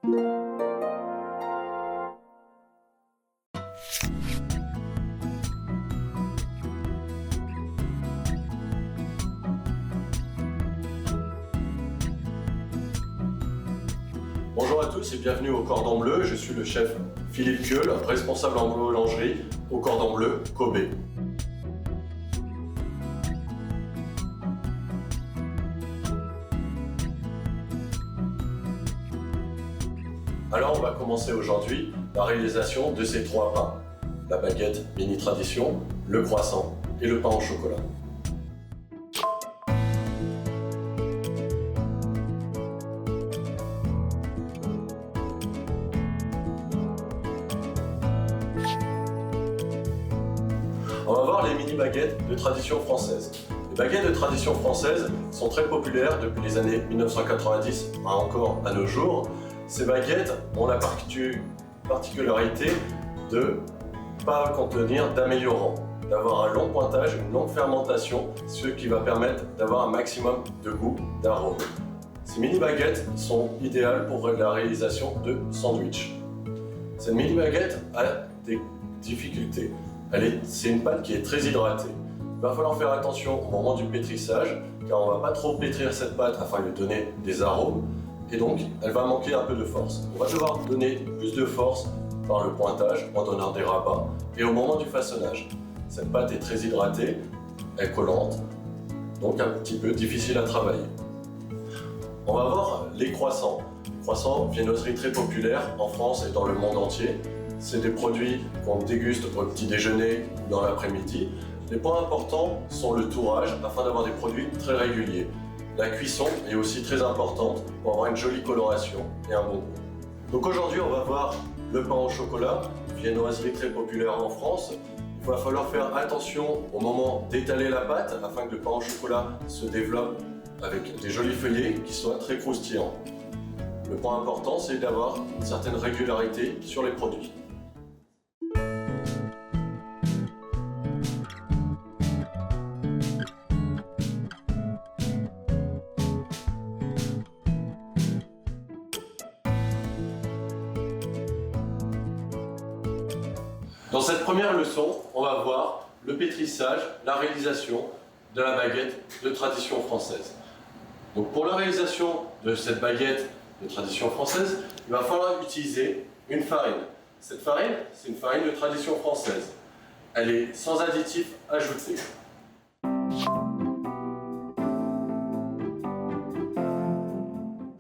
Bonjour à tous et bienvenue au Cordon Bleu, je suis le chef Philippe Queul, responsable en boulangerie au Cordon Bleu, Kobe. Alors on va commencer aujourd'hui la réalisation de ces trois pains. La baguette mini tradition, le croissant et le pain au chocolat. On va voir les mini baguettes de tradition française. Les baguettes de tradition française sont très populaires depuis les années 1990 à encore à nos jours. Ces baguettes ont la particularité de ne pas contenir d'améliorants, d'avoir un long pointage, une longue fermentation, ce qui va permettre d'avoir un maximum de goût, d'arôme. Ces mini baguettes sont idéales pour la réalisation de sandwichs. Cette mini baguette a des difficultés. C'est une pâte qui est très hydratée. Il va falloir faire attention au moment du pétrissage, car on ne va pas trop pétrir cette pâte afin de lui donner des arômes, et donc elle va manquer un peu de force. On va devoir donner plus de force par le pointage, en donnant des rabats, et au moment du façonnage. Cette pâte est très hydratée, elle est collante, donc un petit peu difficile à travailler. On va voir les croissants. Les croissants, viennoiserie très populaire en France et dans le monde entier. C'est des produits qu'on déguste au petit déjeuner ou dans l'après-midi. Les points importants sont le tourage afin d'avoir des produits très réguliers. La cuisson est aussi très importante pour avoir une jolie coloration et un bon goût. Donc aujourd'hui, on va voir le pain au chocolat, viennoiserie très populaire en France. Il va falloir faire attention au moment d'étaler la pâte afin que le pain au chocolat se développe avec des jolis feuillets qui soient très croustillants. Le point important, c'est d'avoir une certaine régularité sur les produits. Dans cette première leçon, on va voir le pétrissage, la réalisation de la baguette de tradition française. Donc pour la réalisation de cette baguette de tradition française, il va falloir utiliser une farine. Cette farine, c'est une farine de tradition française. Elle est sans additifs ajoutés.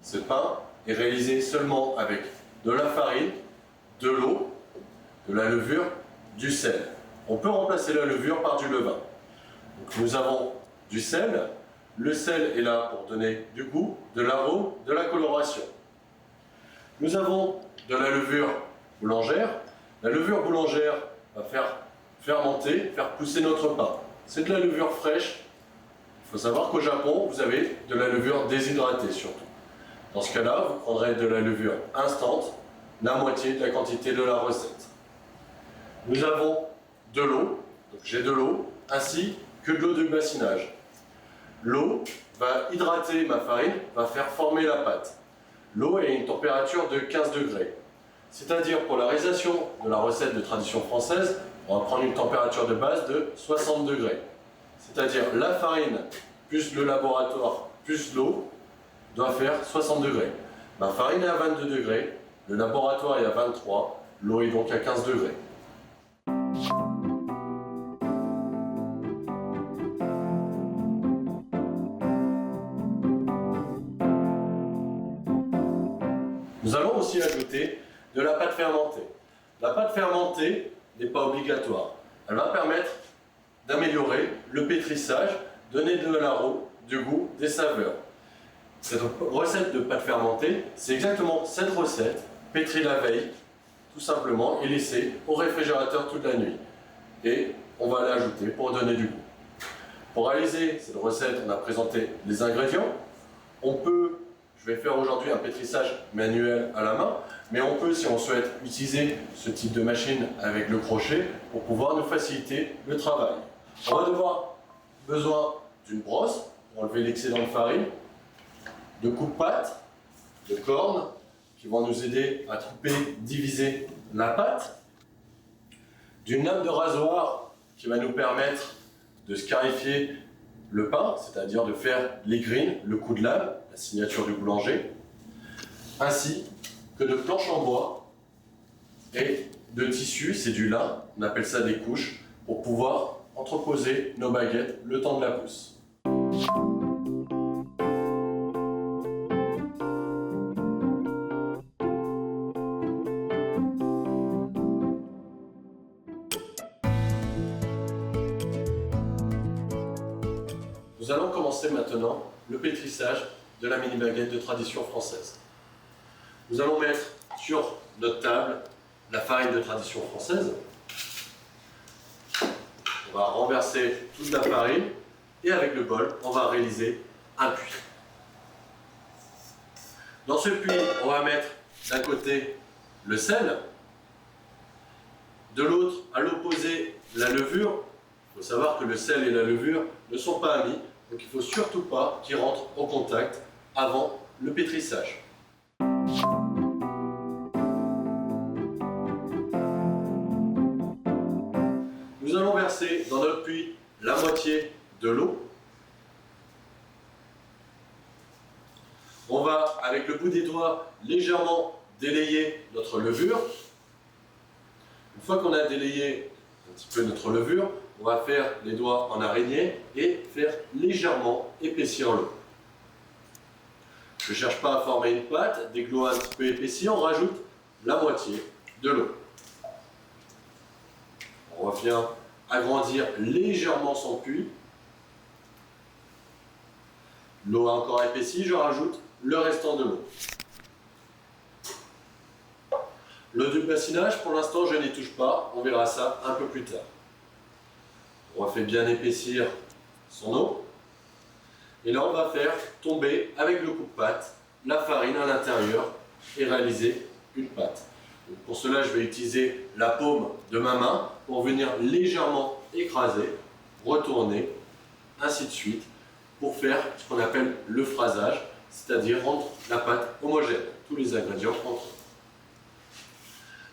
Ce pain est réalisé seulement avec de la farine, de l'eau, de la levure, du sel. On peut remplacer la levure par du levain. Donc nous avons du sel. Le sel est là pour donner du goût, de l'arôme, de la coloration. Nous avons de la levure boulangère. La levure boulangère va faire fermenter, faire pousser notre pain. C'est de la levure fraîche. Il faut savoir qu'au Japon, vous avez de la levure déshydratée surtout. Dans ce cas-là, vous prendrez de la levure instante, la moitié de la quantité de la recette. Nous avons de l'eau, donc j'ai de l'eau, ainsi que de l'eau de bassinage. L'eau va hydrater ma farine, va faire former la pâte. L'eau est à une température de 15 degrés. C'est-à-dire pour la réalisation de la recette de tradition française, on va prendre une température de base de 60 degrés. C'est-à-dire la farine plus le laboratoire plus l'eau doit faire 60 degrés. Ma farine est à 22 degrés, le laboratoire est à 23, l'eau est donc à 15 degrés. Nous allons aussi ajouter de la pâte fermentée. La pâte fermentée n'est pas obligatoire. Elle va permettre d'améliorer le pétrissage, donner de l'arôme, du goût, des saveurs. Cette recette de pâte fermentée, c'est exactement cette recette, pétrie la veille, tout simplement, et laissée au réfrigérateur toute la nuit. Et on va l'ajouter pour donner du goût. Pour réaliser cette recette, on a présenté les ingrédients. Je vais faire aujourd'hui un pétrissage manuel à la main, mais on peut, si on souhaite, utiliser ce type de machine avec le crochet pour pouvoir nous faciliter le travail. On va devoir besoin d'une brosse pour enlever l'excédent de farine, de coupe-pâte, de cornes, qui vont nous aider à couper, diviser la pâte, d'une lame de rasoir qui va nous permettre de scarifier le pain, c'est-à-dire de faire les grines, le coup de lame, la signature du boulanger, ainsi que de planches en bois et de tissu, c'est du lin, on appelle ça des couches, pour pouvoir entreposer nos baguettes le temps de la pousse. Nous allons commencer maintenant le pétrissage de la mini baguette de tradition française. Nous allons mettre sur notre table la farine de tradition française. On va renverser toute la farine et avec le bol, on va réaliser un puits. Dans ce puits, on va mettre d'un côté le sel, de l'autre, à l'opposé, la levure. Il faut savoir que le sel et la levure ne sont pas amis, donc il ne faut surtout pas qu'ils rentrent au contact avant le pétrissage. Nous allons verser dans notre puits la moitié de l'eau. On va, avec le bout des doigts, légèrement délayer notre levure. Une fois qu'on a délayé un petit peu notre levure, on va faire les doigts en araignée et faire légèrement épaissir l'eau. Je ne cherche pas à former une pâte, dès que l'eau a un petit peu épaissi, on rajoute la moitié de l'eau. On revient agrandir légèrement son puits. L'eau a encore épaissi, je rajoute le restant de l'eau. L'eau du bassinage, pour l'instant, je n'y touche pas, on verra ça un peu plus tard. On refait bien épaissir son eau. Et là, on va faire tomber avec le coupe-pâte la farine à l'intérieur et réaliser une pâte. Donc pour cela, je vais utiliser la paume de ma main pour venir légèrement écraser, retourner, ainsi de suite, pour faire ce qu'on appelle le phrasage, c'est-à-dire rendre la pâte homogène, tous les ingrédients entre eux.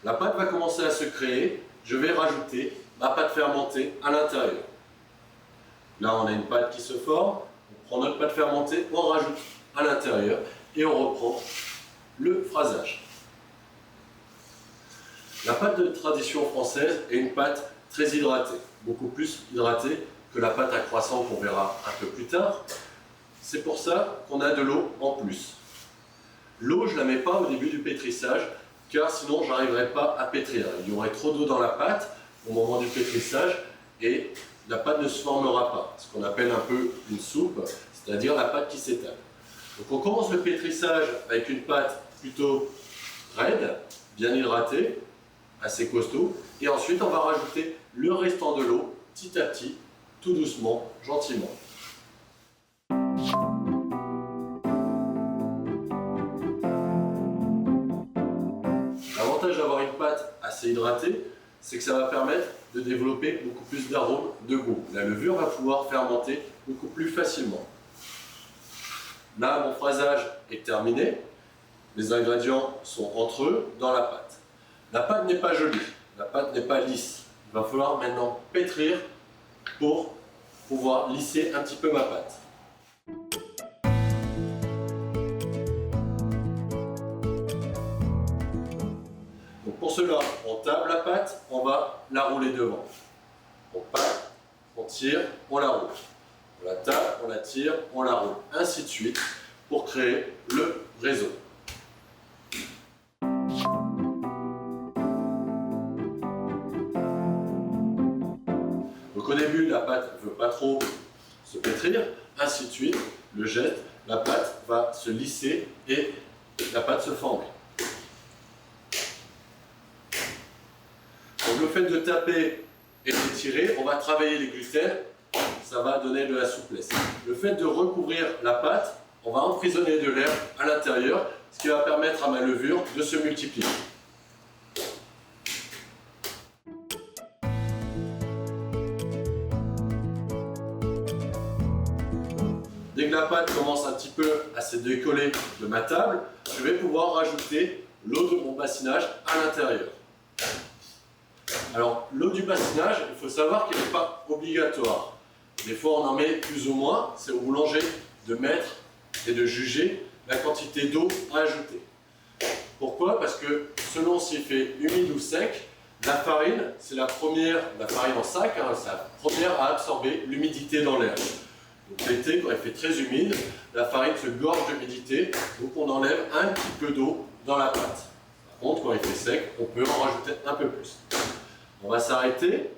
La pâte va commencer à se créer, je vais rajouter ma pâte fermentée à l'intérieur. Là, on a une pâte qui se forme, on prend notre pâte fermentée, on rajoute à l'intérieur et on reprend le phrasage. La pâte de tradition française est une pâte très hydratée, beaucoup plus hydratée que la pâte à croissant qu'on verra un peu plus tard. C'est pour ça qu'on a de l'eau en plus. L'eau, je ne la mets pas au début du pétrissage, car sinon je n'arriverai pas à pétrir. Il y aurait trop d'eau dans la pâte au moment du pétrissage et la pâte ne se formera pas, ce qu'on appelle un peu une soupe, c'est-à-dire la pâte qui s'étale. Donc on commence le pétrissage avec une pâte plutôt raide, bien hydratée, assez costaud, et ensuite on va rajouter le restant de l'eau petit à petit, tout doucement, gentiment. L'avantage d'avoir une pâte assez hydratée, c'est que ça va permettre de développer beaucoup plus d'arômes, de goût. La levure va pouvoir fermenter beaucoup plus facilement. Là, mon phrasage est terminé. Les ingrédients sont entre eux dans la pâte. La pâte n'est pas jolie, la pâte n'est pas lisse. Il va falloir maintenant pétrir pour pouvoir lisser un petit peu ma pâte. Donc pour cela, on table la pâte, on va la rouler devant. On passe, on tire, on la roule. On la tape, on la tire, on la roule. Ainsi de suite pour créer le réseau. Donc au début, la pâte ne veut pas trop se pétrir, ainsi de suite, le geste, la pâte va se lisser et la pâte se former. Donc le fait de taper et de tirer, on va travailler les gluten, ça va donner de la souplesse. Le fait de recouvrir la pâte, on va emprisonner de l'air à l'intérieur, ce qui va permettre à ma levure de se multiplier. Dès que la pâte commence un petit peu à se décoller de ma table, je vais pouvoir rajouter l'eau de mon bassinage à l'intérieur. Alors, l'eau du bassinage, il faut savoir qu'elle n'est pas obligatoire. Des fois, on en met plus ou moins. C'est au boulanger de mettre et de juger la quantité d'eau à ajouter. Pourquoi? Parce que selon s'il fait humide ou sec, la farine, c'est la farine en sac, hein, c'est la première à absorber l'humidité dans l'air. Donc l'été, quand il fait très humide, la farine se gorge d'humidité, donc on enlève un petit peu d'eau dans la pâte. Par contre, quand il fait sec, on peut en rajouter un peu plus. On va s'arrêter,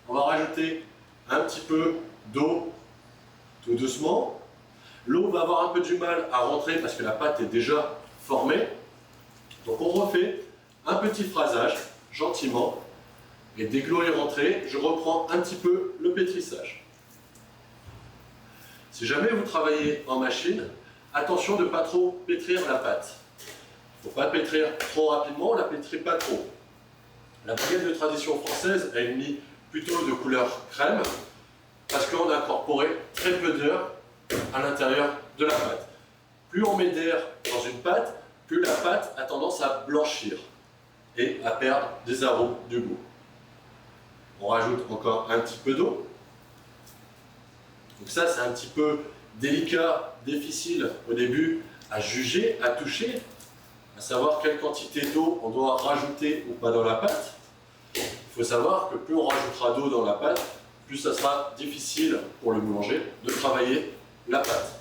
on va rajouter un petit peu d'eau tout doucement. L'eau va avoir un peu du mal à rentrer parce que la pâte est déjà formée. Donc on refait un petit phrasage, gentiment, et dès que l'eau est rentrée, je reprends un petit peu le pétrissage. Si jamais vous travaillez en machine, attention de ne pas trop pétrir la pâte. Il ne faut pas pétrir trop rapidement, on ne la pétrit pas trop. La baguette de tradition française a une mie plutôt de couleur crème parce qu'on a incorporé très peu d'air à l'intérieur de la pâte. Plus on met d'air dans une pâte, plus la pâte a tendance à blanchir et à perdre des arômes du goût. On rajoute encore un petit peu d'eau. Donc ça, c'est un petit peu délicat, difficile au début à juger, à toucher, à savoir quelle quantité d'eau on doit rajouter ou pas dans la pâte. Il faut savoir que plus on rajoutera d'eau dans la pâte, plus ça sera difficile pour le boulanger de travailler la pâte.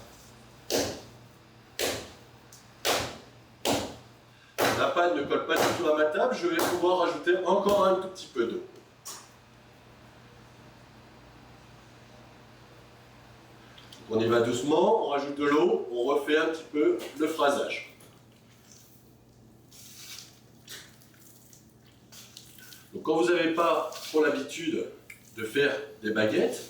La pâte ne colle pas du tout à ma table, je vais pouvoir rajouter encore un tout petit peu d'eau. On y va doucement, on rajoute de l'eau, on refait un petit peu le phrasage. Donc quand vous n'avez pas trop l'habitude de faire des baguettes,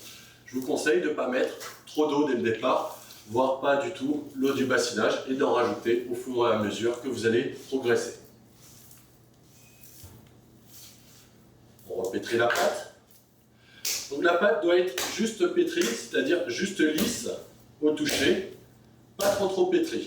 je vous conseille de ne pas mettre trop d'eau dès le départ, voire pas du tout l'eau du bassinage, et d'en rajouter au fur et à mesure que vous allez progresser. On repétrit la pâte. Donc la pâte doit être juste pétrie, c'est-à-dire juste lisse au toucher, pas trop pétrie.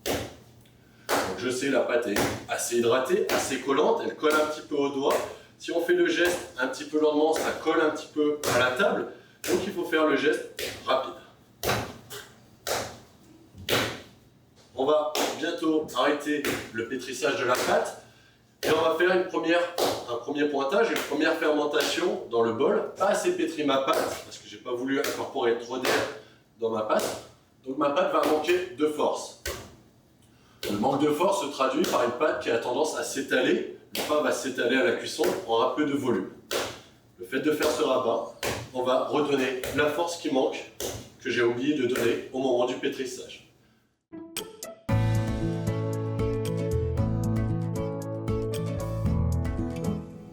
Donc je sais, la pâte est assez hydratée, assez collante, elle colle un petit peu au doigt. Si on fait le geste un petit peu lentement, ça colle un petit peu à la table, donc il faut faire le geste rapide. On va bientôt arrêter le pétrissage de la pâte. Et on va faire un premier pointage, une première fermentation dans le bol. Pas assez pétri ma pâte, parce que je n'ai pas voulu incorporer trop d'air dans ma pâte. Donc ma pâte va manquer de force. Le manque de force se traduit par une pâte qui a tendance à s'étaler. Le pain va s'étaler à la cuisson, on aura peu de volume. Le fait de faire ce rabat, on va redonner la force qui manque, que j'ai oublié de donner au moment du pétrissage.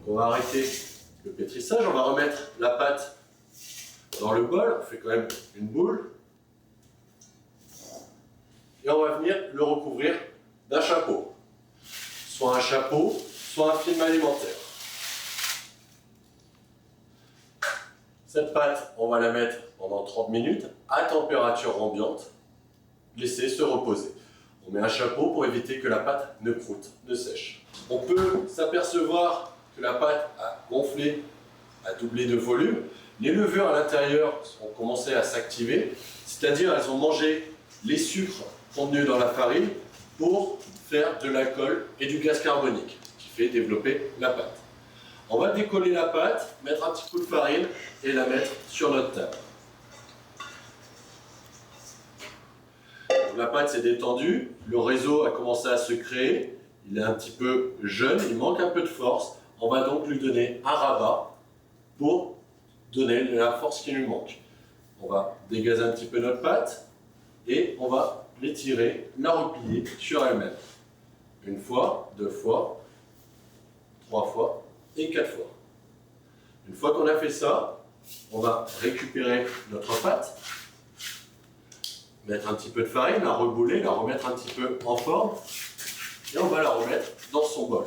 On va arrêter le pétrissage, on va remettre la pâte dans le bol, on fait quand même une boule. Et on va venir le recouvrir d'un chapeau. Soit un chapeau, soit un film alimentaire. Cette pâte, on va la mettre pendant 30 minutes à température ambiante, laisser se reposer. On met un chapeau pour éviter que la pâte ne croûte, ne sèche. On peut s'apercevoir que la pâte a gonflé, a doublé de volume. Les levures à l'intérieur ont commencé à s'activer, c'est-à-dire elles ont mangé les sucres contenus dans la farine pour faire de l'alcool et du gaz carbonique, qui fait développer la pâte. On va décoller la pâte, mettre un petit peu de farine et la mettre sur notre table. Donc, la pâte s'est détendue, le réseau a commencé à se créer, il est un petit peu jeune, il manque un peu de force. On va donc lui donner un rabat pour donner la force qui lui manque. On va dégazer un petit peu notre pâte et on va l'étirer, la replier sur elle-même. Une fois, 2 fois, 3 fois et 4 fois. Une fois qu'on a fait ça, on va récupérer notre pâte, mettre un petit peu de farine, la rebouler, la remettre un petit peu en forme et on va la remettre dans son bol.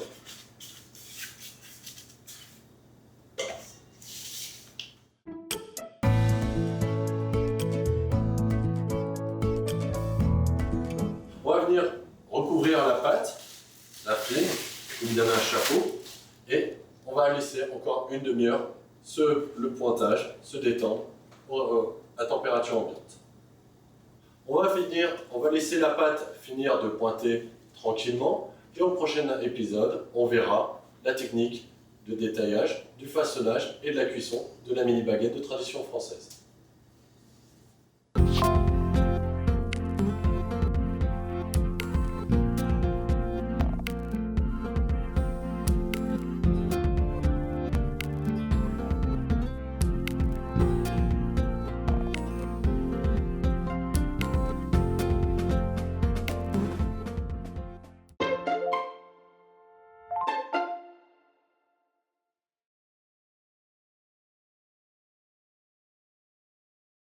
venir recouvrir la pâte, la fine, lui donner un chapeau, et on va laisser encore une demi-heure le pointage se détendre à température ambiante. On va laisser la pâte finir de pointer tranquillement, et au prochain épisode, on verra la technique de détaillage, du façonnage et de la cuisson de la mini baguette de tradition française.